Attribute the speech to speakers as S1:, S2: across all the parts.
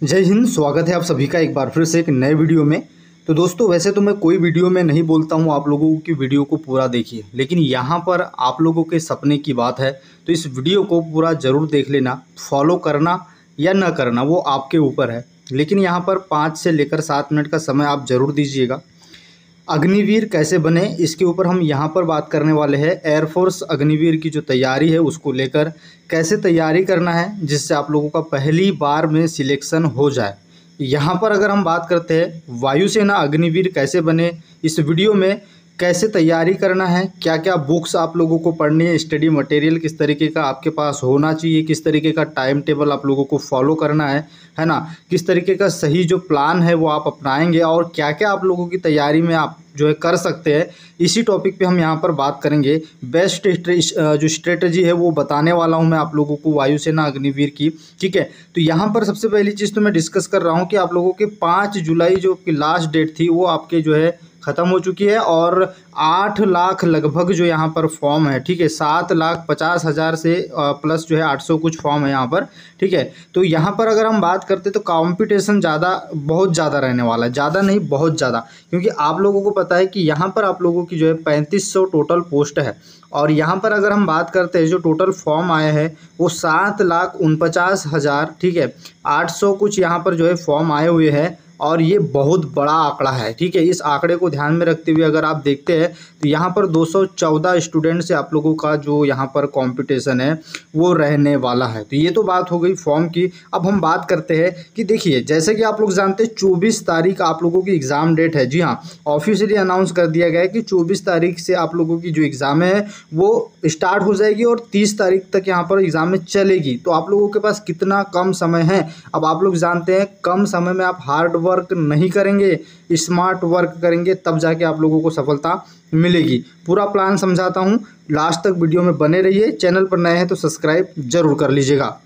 S1: जय हिंद। स्वागत है आप सभी का एक बार फिर से एक नए वीडियो में। तो दोस्तों, वैसे तो मैं कोई वीडियो में नहीं बोलता हूँ आप लोगों की वीडियो को पूरा देखिए, लेकिन यहाँ पर आप लोगों के सपने की बात है तो इस वीडियो को पूरा ज़रूर देख लेना। फॉलो करना या न करना वो आपके ऊपर है, लेकिन यहाँ पर 5 से लेकर 7 मिनट का समय आप ज़रूर दीजिएगा। अग्निवीर कैसे बने इसके ऊपर हम यहाँ पर बात करने वाले हैं। एयरफोर्स अग्निवीर की जो तैयारी है उसको लेकर कैसे तैयारी करना है जिससे आप लोगों का पहली बार में सिलेक्शन हो जाए। यहाँ पर अगर हम बात करते हैं वायुसेना अग्निवीर कैसे बने, इस वीडियो में कैसे तैयारी करना है, क्या क्या बुक्स आप लोगों को पढ़नी है, स्टडी मटेरियल किस तरीके का आपके पास होना चाहिए, किस तरीके का टाइम टेबल आप लोगों को फॉलो करना है ना, किस तरीके का सही जो प्लान है वो आप अपनाएंगे और क्या क्या आप लोगों की तैयारी में आप जो है कर सकते हैं, इसी टॉपिक पे हम यहाँ पर बात करेंगे। बेस्ट जो स्ट्रेटजी है वो बताने वाला हूँ मैं आप लोगों को वायुसेना अग्निवीर की। ठीक है, तो यहाँ पर सबसे पहली चीज़ तो मैं डिस्कस कर रहा हूँ कि आप लोगों के 5 जुलाई जो कि लास्ट डेट थी वो आपके जो है ख़त्म हो चुकी है और 8 लाख लगभग जो यहाँ पर फॉर्म है। ठीक है, 7,50,000 से प्लस जो है 800 कुछ फॉर्म है यहाँ पर। ठीक है, तो यहाँ पर अगर हम बात करते तो कंपटीशन बहुत ज़्यादा रहने वाला है, ज़्यादा नहीं बहुत ज़्यादा, क्योंकि आप लोगों को पता है कि यहाँ पर आप लोगों की जो है 3500 टोटल पोस्ट है और यहाँ पर अगर हम बात करते हैं जो टोटल फॉर्म आए हैं वो 7,49,000। ठीक है, 800 कुछ यहाँ पर जो है फॉर्म आए हुए हैं और ये बहुत बड़ा आंकड़ा है। ठीक है, इस आंकड़े को ध्यान में रखते हुए अगर आप देखते हैं तो यहाँ पर 214 स्टूडेंट से आप लोगों का जो यहाँ पर कंपटीशन है वो रहने वाला है। तो ये तो बात हो गई फॉर्म की। अब हम बात करते हैं कि देखिए, जैसे कि आप लोग जानते हैं 24 तारीख आप लोगों की एग्ज़ाम डेट है। जी हाँ, ऑफिशियली अनाउंस कर दिया गया है कि 24 तारीख से आप लोगों की जो एग्ज़ाम है वो स्टार्ट हो जाएगी और 30 तारीख तक यहाँ पर एग्ज़ाम में चलेगी। तो आप लोगों के पास कितना कम समय है। अब आप लोग जानते हैं कम समय में आप हार्ड वर्क नहीं करेंगे, स्मार्ट वर्क करेंगे, तब जाके आप लोगों को सफलता मिलेगी। पूरा प्लान समझाता हूँ, लास्ट तक वीडियो में बने रहिए। चैनल पर नए हैं तो सब्सक्राइब जरूर कर लीजिएगा।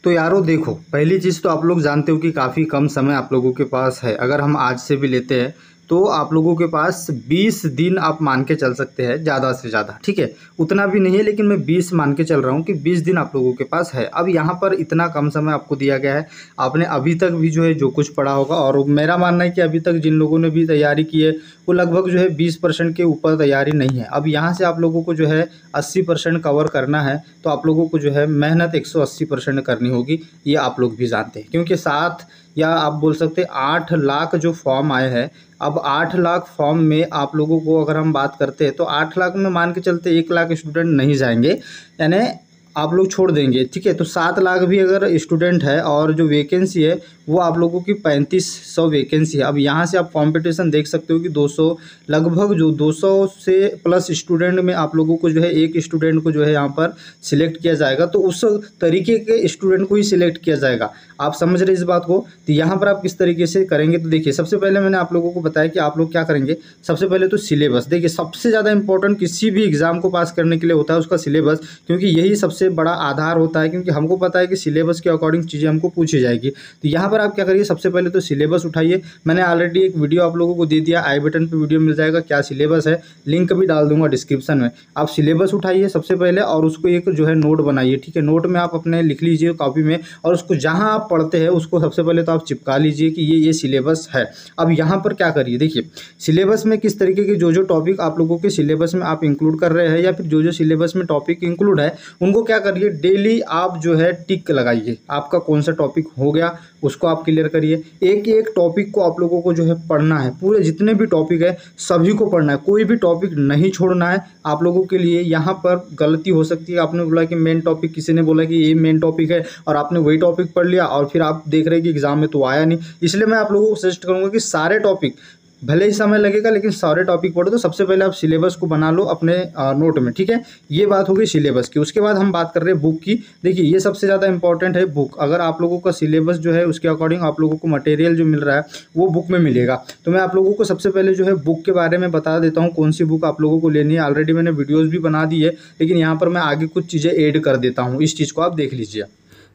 S1: तो यारों देखो, पहली चीज़ तो आप लोग जानते हो कि काफ़ी कम समय आप लोगों के पास है। अगर हम आज से भी लेते हैं तो आप लोगों के पास 20 दिन आप मान के चल सकते हैं ज़्यादा से ज़्यादा। ठीक है, उतना भी नहीं है लेकिन मैं 20 मान के चल रहा हूँ कि 20 दिन आप लोगों के पास है। अब यहाँ पर इतना कम समय आपको दिया गया है, आपने अभी तक भी जो है जो कुछ पढ़ा होगा, और मेरा मानना है कि अभी तक जिन लोगों ने भी तैयारी की है वो लगभग जो है 20% के ऊपर तैयारी नहीं है। अब यहाँ से आप लोगों को जो है 80% कवर करना है, तो आप लोगों को जो है मेहनत 180% करनी होगी। ये आप लोग भी जानते हैं, क्योंकि 7 या आप बोल सकते 8 लाख जो फॉर्म आए हैं। अब 8 लाख फॉर्म में आप लोगों को अगर हम बात करते हैं तो 8 लाख में मान के चलते 1 लाख स्टूडेंट नहीं जाएंगे, यानी आप लोग छोड़ देंगे। ठीक है, तो 7 लाख भी अगर स्टूडेंट है और जो वैकेंसी है वो आप लोगों की 3500 वैकेंसी है। अब यहाँ से आप कंपटीशन देख सकते हो कि 200 लगभग जो 200 से प्लस स्टूडेंट में आप लोगों को जो है एक स्टूडेंट को जो है यहाँ पर सिलेक्ट किया जाएगा, तो उस तरीके के स्टूडेंट को ही सिलेक्ट किया जाएगा। आप समझ रहे इस बात को। तो यहाँ पर आप किस तरीके से करेंगे, तो देखिए सबसे पहले मैंने आप लोगों को बताया कि आप लोग क्या करेंगे। सबसे पहले तो सिलेबस देखिए, सबसे ज़्यादा इंपॉर्टेंट किसी भी एग्जाम को पास करने के लिए होता है उसका सिलेबस, क्योंकि यही सबसे बड़ा आधार होता है, क्योंकि हमको पता है कि सिलेबस के अकॉर्डिंग चीज़ें हमको पूछी जाएगी। तो यहाँ पर आप क्या करिए, सबसे पहले तो सिलेबस उठाइए। मैंने ऑलरेडी एक वीडियो आप लोगों को दे दिया, आई बटन पे वीडियो मिल जाएगा, क्या सिलेबस है, लिंक भी डाल दूंगा डिस्क्रिप्शन में। आप सिलेबस उठाइए सबसे पहले और उसको एक जो है नोट बनाइए। ठीक है, नोट में आप अपने लिख लीजिए कॉपी में, और उसको जहाँ आप पढ़ते हैं उसको सबसे पहले तो आप चिपका लीजिए कि ये सिलेबस है। अब यहाँ पर क्या करिए, देखिए सिलेबस में किस तरीके के जो टॉपिक आप लोगों के सिलेबस में आप इंक्लूड कर रहे हैं, या फिर जो सिलेबस में टॉपिक इंक्लूड है उनको क्या करिए, डेली आप जो है टिक लगाइए। आपका कौन सा टॉपिक हो गया उसको आप क्लियर करिए। एक एक टॉपिक को आप लोगों को जो है पढ़ना है, पूरे जितने भी टॉपिक है सभी को पढ़ना है, कोई भी टॉपिक नहीं छोड़ना है। आप लोगों के लिए यहाँ पर गलती हो सकती है, आपने बोला कि मेन टॉपिक, किसी ने बोला कि ये मेन टॉपिक है और आपने वही टॉपिक पढ़ लिया और फिर आप देख रहे हैं कि एग्जाम में तो आया नहीं। इसलिए मैं आप लोगों को सजेस्ट करूँगा कि सारे टॉपिक, भले ही समय लगेगा लेकिन सारे टॉपिक पढ़ो। तो सबसे पहले आप सिलेबस को बना लो अपने नोट में। ठीक है, ये बात हो गई सिलेबस की। उसके बाद हम बात कर रहे हैं बुक की। देखिए ये सबसे ज़्यादा इंपॉर्टेंट है बुक। अगर आप लोगों का सिलेबस जो है उसके अकॉर्डिंग आप लोगों को मटेरियल जो मिल रहा है वो बुक में मिलेगा। तो मैं आप लोगों को सबसे पहले जो है बुक के बारे में बता देता हूँ, कौन सी बुक आप लोगों को लेनी है। ऑलरेडी मैंने वीडियोज़ भी बना दी है, लेकिन यहाँ पर मैं आगे कुछ चीज़ें ऐड कर देता हूँ, इस चीज़ को आप देख लीजिए।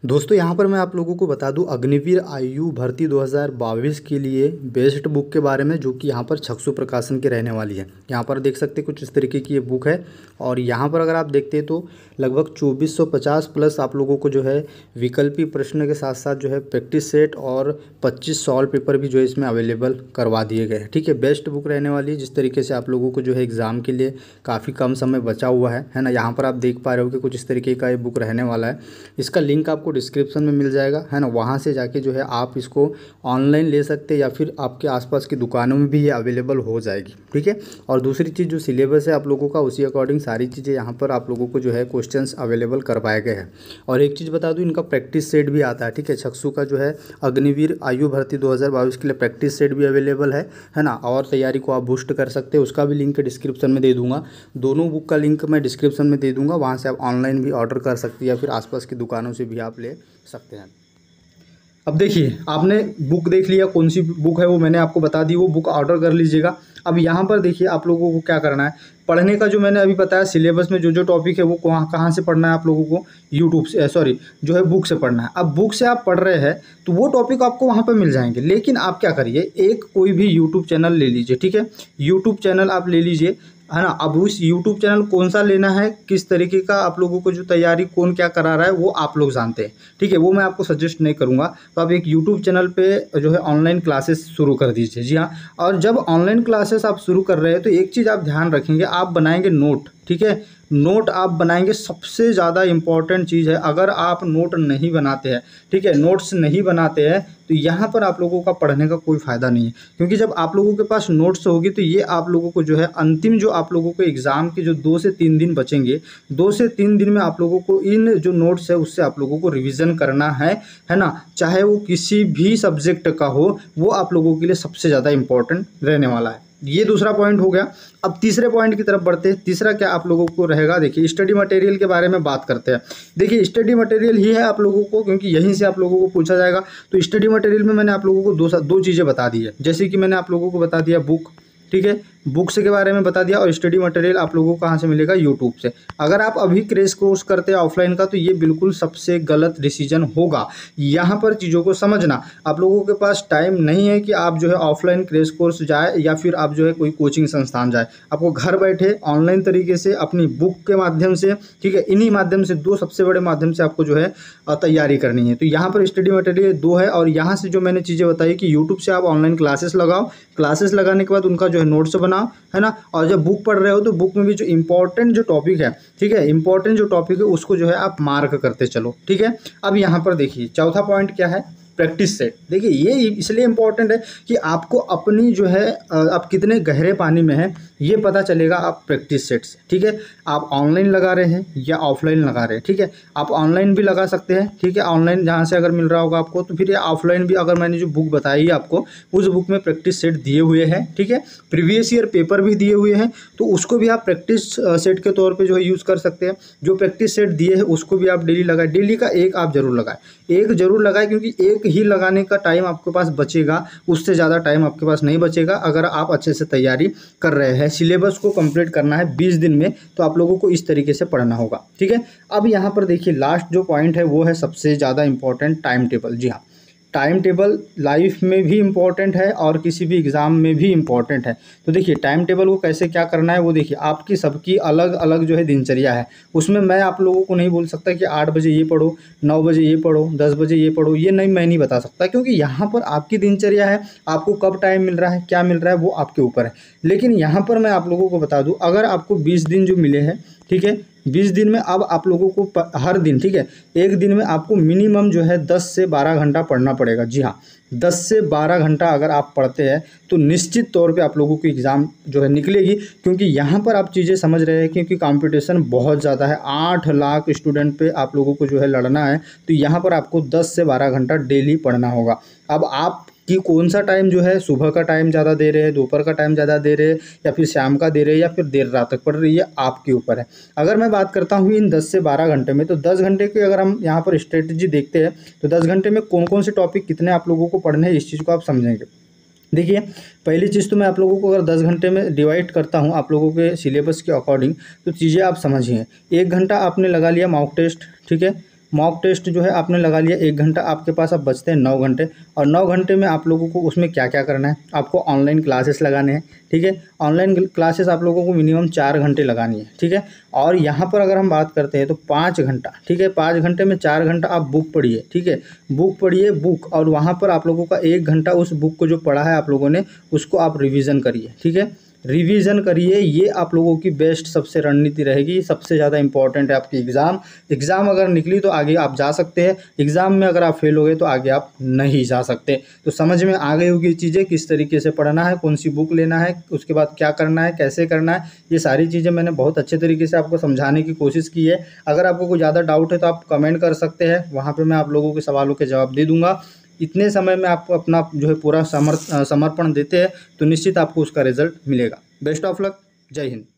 S1: दोस्तों यहाँ पर मैं आप लोगों को बता दूं अग्निवीर आयु भर्ती 2022 के लिए बेस्ट बुक के बारे में, जो कि यहाँ पर छक्षु प्रकाशन की रहने वाली है। यहाँ पर देख सकते हैं कुछ इस तरीके की ये बुक है और यहाँ पर अगर आप देखते हैं तो लगभग 2450 प्लस आप लोगों को जो है विकल्पी प्रश्न के साथ साथ जो है प्रैक्टिस सेट और 25 सॉल्व पेपर भी जो है इसमें अवेलेबल करवा दिए गए हैं। ठीक है, बेस्ट बुक रहने वाली है। जिस तरीके से आप लोगों को जो है एग्ज़ाम के लिए काफ़ी कम समय बचा हुआ है ना। यहाँ पर आप देख पा रहे हो कि कुछ इस तरीके का ये बुक रहने वाला है। इसका लिंक आपको डिस्क्रिप्शन में मिल जाएगा, है ना। वहाँ से जाके जो है आप इसको ऑनलाइन ले सकते हैं या फिर आपके आसपास की दुकानों में भी ये अवेलेबल हो जाएगी। ठीक है, और दूसरी चीज़ जो सिलेबस है आप लोगों का उसी अकॉर्डिंग सारी चीज़ें यहाँ पर आप लोगों को जो है क्वेश्चंस अवेलेबल करवाए गए हैं। और एक चीज़ बता दूँ, इनका प्रैक्टिस सेट भी आता है। ठीक है, छक्षु का जो है अग्निवीर आयु भर्ती 2022 के लिए प्रैक्टिस सेट भी अवेलेबल है ना। और तैयारी को आप बूस्ट कर सकते हैं, उसका भी लिंक डिस्क्रिप्शन में दे दूँगा। दोनों बुक का लिंक मैं डिस्क्रिप्शन में दे दूँगा, वहाँ से आप ऑनलाइन भी ऑर्डर कर सकते हैं या फिर आसपास की दुकानों से भी आप ले सकते हैं। अब देखिए, आपने बुक देख लिया, कौन सी बुक है वो मैंने आपको बता दी, वो बुक ऑर्डर कर लीजिएगा। अब यहाँ पर देखिए आप लोगों को क्या करना है, पढ़ने का जो मैंने अभी बताया सिलेबस में जो जो टॉपिक है वो कहाँ से पढ़ना है आप लोगों को, यूट्यूब से जो है बुक से पढ़ना है। अब बुक से आप पढ़ रहे हैं तो वो टॉपिक आपको वहाँ पर मिल जाएंगे, लेकिन आप क्या करिए, एक कोई भी यूट्यूब चैनल ले लीजिए। ठीक है, यूट्यूब चैनल आप ले लीजिए, है ना। अब उस यूट्यूब चैनल कौन सा लेना है, किस तरीके का आप लोगों को जो तैयारी कौन क्या करा रहा है वो आप लोग जानते हैं। ठीक है, वो मैं आपको सजेस्ट नहीं करूंगा। तो आप एक यूट्यूब चैनल पे जो है ऑनलाइन क्लासेस शुरू कर दीजिए। जी हाँ, और जब ऑनलाइन क्लासेस आप शुरू कर रहे हैं तो एक चीज़ आप ध्यान रखेंगे, आप बनाएंगे नोट। ठीक है, नोट आप बनाएंगे, सबसे ज़्यादा इम्पॉर्टेंट चीज़ है। अगर आप नोट नहीं बनाते हैं, ठीक है, नोट्स नहीं बनाते हैं, तो यहाँ पर आप लोगों का पढ़ने का कोई फ़ायदा नहीं है। क्योंकि जब आप लोगों के पास नोट्स होगी तो ये आप लोगों को जो है अंतिम जो आप लोगों को एग्ज़ाम के जो 2 से 3 दिन बचेंगे, 2 से 3 दिन में आप लोगों को इन जो नोट्स है उससे आप लोगों को रिवीजन करना है ना। चाहे वो किसी भी सब्जेक्ट का हो, वो आप लोगों के लिए सबसे ज़्यादा इम्पोर्टेंट रहने वाला है। ये दूसरा पॉइंट हो गया। अब तीसरे पॉइंट की तरफ बढ़ते हैं। तीसरा क्या आप लोगों को रहेगा, देखिए स्टडी मटेरियल के बारे में बात करते हैं। देखिए स्टडी मटेरियल ही है आप लोगों को, क्योंकि यहीं से आप लोगों को पूछा जाएगा। तो स्टडी मटेरियल में मैंने आप लोगों को दो चीज़ें बता दी है। जैसे कि मैंने आप लोगों को बता दिया बुक, ठीक है, बुक्स के बारे में बता दिया, और स्टडी मटेरियल आप लोगों को कहाँ से मिलेगा, यूट्यूब से। अगर आप अभी क्रैश कोर्स करते हैं ऑफलाइन का तो ये बिल्कुल सबसे गलत डिसीजन होगा। यहाँ पर चीज़ों को समझना, आप लोगों के पास टाइम नहीं है कि आप जो है ऑफलाइन क्रैश कोर्स जाए या फिर आप जो है कोई कोचिंग संस्थान जाए। आपको घर बैठे ऑनलाइन तरीके से अपनी बुक के माध्यम से, ठीक है, इन्हीं माध्यम से, 2 सबसे बड़े माध्यम से आपको जो है तैयारी करनी है। तो यहाँ पर स्टडी मटेरियल 2 है, और यहाँ से जो मैंने चीज़ें बताई कि यूट्यूब से आप ऑनलाइन क्लासेस लगाओ, क्लासेस लगाने के बाद उनका जो है नोट्स बनाओ, है ना। और जब बुक पढ़ रहे हो तो बुक में भी जो इंपॉर्टेंट जो टॉपिक है, ठीक है, इंपॉर्टेंट जो टॉपिक है उसको जो है आप मार्क करते चलो। ठीक है, अब यहाँ पर देखिए चौथा पॉइंट क्या है, प्रैक्टिस सेट। देखिए ये इसलिए इम्पोर्टेंट है कि आपको अपनी जो है आप कितने गहरे पानी में हैं ये पता चलेगा आप प्रैक्टिस सेट से। ठीक है, आप ऑनलाइन लगा रहे हैं या ऑफलाइन लगा रहे हैं, ठीक है, आप ऑनलाइन भी लगा सकते हैं। ठीक है, ऑनलाइन जहाँ से अगर मिल रहा होगा आपको, तो फिर ये ऑफलाइन भी, अगर मैंने जो बुक बताई है आपको उस बुक में प्रैक्टिस सेट दिए हुए हैं। ठीक है, प्रीवियस ईयर पेपर भी दिए हुए हैं, तो उसको भी आप प्रैक्टिस सेट के तौर पर जो है यूज़ कर सकते हैं। जो प्रैक्टिस सेट दिए हैं उसको भी आप डेली लगाए, डेली का एक आप जरूर लगाए, एक जरूर लगाए, क्योंकि एक ही लगाने का टाइम आपके पास बचेगा, उससे ज़्यादा टाइम आपके पास नहीं बचेगा। अगर आप अच्छे से तैयारी कर रहे हैं, सिलेबस को कंप्लीट करना है 20 दिन में, तो आप लोगों को इस तरीके से पढ़ना होगा। ठीक है, अब यहाँ पर देखिए लास्ट जो पॉइंट है वो है सबसे ज़्यादा इंपॉर्टेंट, टाइम टेबल। जी हाँ, टाइम टेबल लाइफ में भी इम्पॉर्टेंट है और किसी भी एग्ज़ाम में भी इम्पॉर्टेंट है। तो देखिए टाइम टेबल को कैसे क्या करना है वो देखिए, आपकी सबकी अलग अलग जो है दिनचर्या है। उसमें मैं आप लोगों को नहीं बोल सकता कि 8 बजे ये पढ़ो, 9 बजे ये पढ़ो, 10 बजे ये पढ़ो, ये नहीं, मैं नहीं बता सकता, क्योंकि यहाँ पर आपकी दिनचर्या है, आपको कब टाइम मिल रहा है, क्या मिल रहा है, वो आपके ऊपर है। लेकिन यहाँ पर मैं आप लोगों को बता दूँ, अगर आपको 20 दिन जो मिले हैं, ठीक है, 20 दिन में अब आप लोगों को हर दिन, ठीक है, एक दिन में आपको मिनिमम जो है 10 से 12 घंटा पढ़ना पड़ेगा। जी हाँ, 10 से 12 घंटा अगर आप पढ़ते हैं तो निश्चित तौर पे आप लोगों की एग्ज़ाम जो है निकलेगी। क्योंकि यहाँ पर आप चीज़ें समझ रहे हैं, क्योंकि कंपटीशन बहुत ज़्यादा है, 8 लाख स्टूडेंट पे आप लोगों को जो है लड़ना है। तो यहाँ पर आपको 10 से 12 घंटा डेली पढ़ना होगा। अब आप कि कौन सा टाइम जो है, सुबह का टाइम ज़्यादा दे रहे हैं, दोपहर का टाइम ज़्यादा दे रहे हैं, या फिर शाम का दे रहे हैं, या फिर देर रात तक पढ़ रही है, आपके ऊपर है। अगर मैं बात करता हूँ इन 10 से 12 घंटे में, तो 10 घंटे की अगर हम यहाँ पर स्ट्रेटजी देखते हैं तो 10 घंटे में कौन कौन से टॉपिक कितने आप लोगों को पढ़ने हैं, इस चीज़ को आप समझेंगे। देखिए पहली चीज़ तो मैं आप लोगों को अगर 10 घंटे में डिवाइड करता हूँ आप लोगों के सिलेबस के अकॉर्डिंग, तो चीज़ें आप समझिए। 1 घंटा आपने लगा लिया मॉक टेस्ट, ठीक है, मॉक टेस्ट जो है आपने लगा लिया 1 घंटा, आपके पास अब बचते हैं 9 घंटे। और 9 घंटे में आप लोगों को उसमें क्या क्या करना है, आपको ऑनलाइन क्लासेस लगाने हैं, ठीक है। ऑनलाइन क्लासेस आप लोगों को मिनिमम 4 घंटे लगानी है, ठीक है। और यहाँ पर अगर हम बात करते हैं तो 5 घंटा, ठीक है, 5 घंटे में 4 घंटा आप बुक पढ़िए, ठीक है, बुक पढ़िए बुक। और वहाँ पर आप लोगों का 1 घंटा उस बुक को जो पढ़ा है आप लोगों ने उसको आप रिवीजन करिए, ठीक है, रिवीजन करिए। ये आप लोगों की बेस्ट सबसे रणनीति रहेगी। सबसे ज़्यादा इंपॉर्टेंट है आपकी एग्ज़ाम अगर निकली तो आगे आप जा सकते हैं, एग्ज़ाम में अगर आप फेल हो गए तो आगे आप नहीं जा सकते। तो समझ में आ गई होगी चीज़ें, किस तरीके से पढ़ना है, कौन सी बुक लेना है, उसके बाद क्या करना है, कैसे करना है, ये सारी चीज़ें मैंने बहुत अच्छे तरीके से आपको समझाने की कोशिश की है। अगर आपको कोई ज़्यादा डाउट है तो आप कमेंट कर सकते हैं, वहाँ पर मैं आप लोगों के सवालों के जवाब दे दूँगा। इतने समय में आपको अपना जो है पूरा समर्पण देते हैं तो निश्चित आपको उसका रिजल्ट मिलेगा। Best of luck. जय हिंद।